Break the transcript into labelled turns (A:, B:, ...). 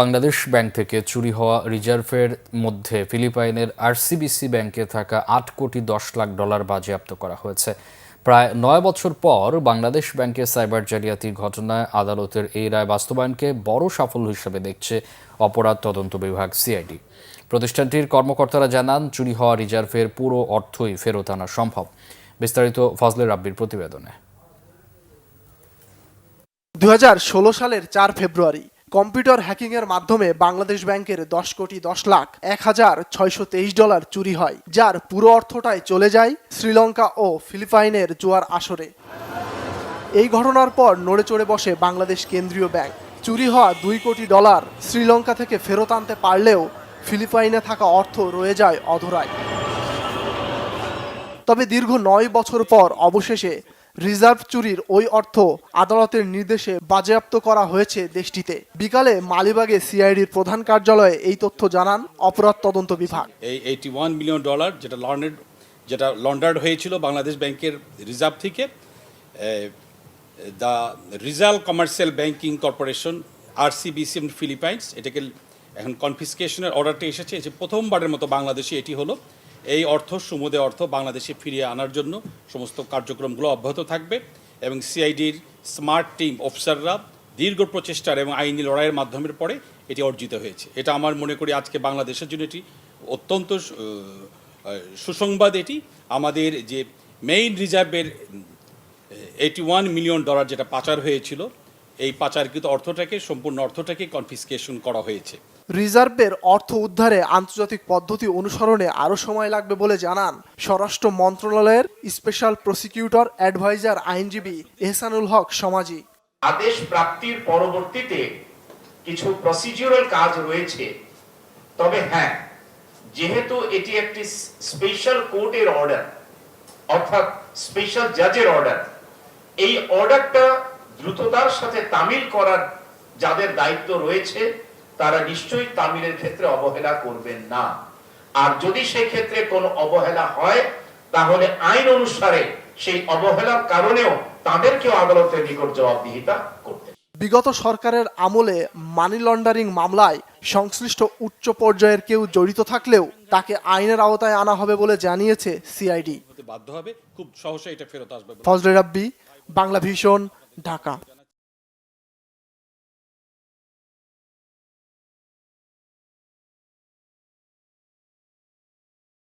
A: Bangladesh bank থেকে চুরি হওয়া রিজার্ভের মধ্যে ফিলিপাইনের আরসিবিসি ব্যাংকে থাকা ৮ কোটি ১০ লাখ ডলার বাজেয়াপ্ত করা হয়েছে। প্রায় ৯ বছর পর বাংলাদেশ ব্যাংকের সাইবার জালিয়াতির ঘটনায় আদালতের এই রায় বাস্তবায়নকে বড় সাফল্য হিসেবে দেখছে অপরাধ তদন্ত বিভাগ সিআইডি। প্রতিষ্ঠানটির কর্মকর্তারা জানান, চুরি হওয়া রিজার্ভের পুরো অর্থই ফেরত আনা সম্ভব। বিস্তারিত ফজলে রাব্বির প্রতিবেদনে।
B: ২০১৬ সালের ৪ ফেব্রুয়ারি কম্পিউটার হ্যাকিংয়ের মাধ্যমে বাংলাদেশ ব্যাংকের ১০ কোটি ১০ লাখ ১,৬২৩ ডলার চুরি হয়, যার পুরো অর্থটাই চলে যায় শ্রীলঙ্কা ও ফিলিপাইনের জুয়ার আসরে। এই ঘটনার পর নড়ে চড়ে বসে বাংলাদেশ কেন্দ্রীয় ব্যাংক। চুরি হওয়া ২ কোটি ডলার শ্রীলঙ্কা থেকে ফেরত আনতে পারলেও ফিলিপাইনে থাকা অর্থ রয়ে যায় অধরায়। তবে দীর্ঘ ৯ বছর পর অবশেষে রিজার্ভ চুরির ওই অর্থ আদালতের নির্দেশে বাজেয়াপ্ত করা হয়েছে দেশটিতে। বিকালে মালিবাগে সিআইডির প্রধান কার্যালয়ে এই তথ্য জানান অপরাধ তদন্ত বিভাগ।
C: এই $81 মিলিয়ন যেটা লন্ডার্ড হয়েছিল বাংলাদেশ ব্যাংকের রিজার্ভ থেকে, the Rizal commercial banking corporation RCBC Philippines, এটাকে এখন কনফিসকেশনের অর্ডারটা এসেছে। প্রথমবারের মতো বাংলাদেশে এটি হলো। এই অর্থ সমুদয় অর্থ বাংলাদেশে ফিরিয়ে আনার জন্য সমস্ত কার্যক্রমগুলো অব্যাহত থাকবে এবং সিআইডির স্মার্ট টিম অফিসাররা দীর্ঘ প্রচেষ্টার এবং আইনি লড়াইয়ের মাধ্যমের পরে এটি অর্জিত হয়েছে। এটা আমার মনে করি আজকে বাংলাদেশের জন্য এটি অত্যন্ত সুসংবাদ। এটি আমাদের যে মেইন রিজার্ভের $81 মিলিয়ন যেটা পাচার হয়েছিল, এই পাচারকৃত অর্থটাকে সম্পূর্ণ অর্থটাকে কনফিসকেশন করা হয়েছে।
B: রিজার্ভের অর্থ উদ্ধারে আন্তর্জাতিক পদ্ধতি অনুসরণে আরও সময় লাগবে বলে জানান স্বরাষ্ট্র মন্ত্রণালয়ের স্পেশাল প্রসিকিউটর অ্যাডভাইজার আইনজীবী এহসানুল হক সমাজি।
D: আদেশ প্রাপ্তির পরবর্তীতে কিছু প্রসিডিউরাল কাজ রয়েছে, তবে হ্যাঁ, যেহেতু এটি একটি স্পেশাল কোর্টের অর্ডার অর্থাৎ স্পেশাল জাজের অর্ডার, এই অর্ডারটা দ্রুততার সাথে তামিল করার যাদের দায়িত্ব রয়েছে তারা নিশ্চয়ই তামিলের ক্ষেত্রে অবহেলা করবেন না। আর যদি সেই ক্ষেত্রে কোনো অবহেলা হয় তাহলে আইন অনুসারে সেই অবহেলার কারণেও তাদেরকেও আদালতের নিকট জবাবদিহিতা করতে।
B: বিগত সরকারের আমলে মানি লন্ডারিং মামলায় সংশ্লিষ্ট উচ্চ পর্যায়ের কেউ জড়িত থাকলেও তাকে আইনের আওতায় আনা হবে বলে জানিয়েছে সিআইডি।
C: বাধ্য হবে, খুব সহজে এটা ফেরত আসবে।
B: ফজলে রাব্বি, বাংলা ভিশন, ঢাকা।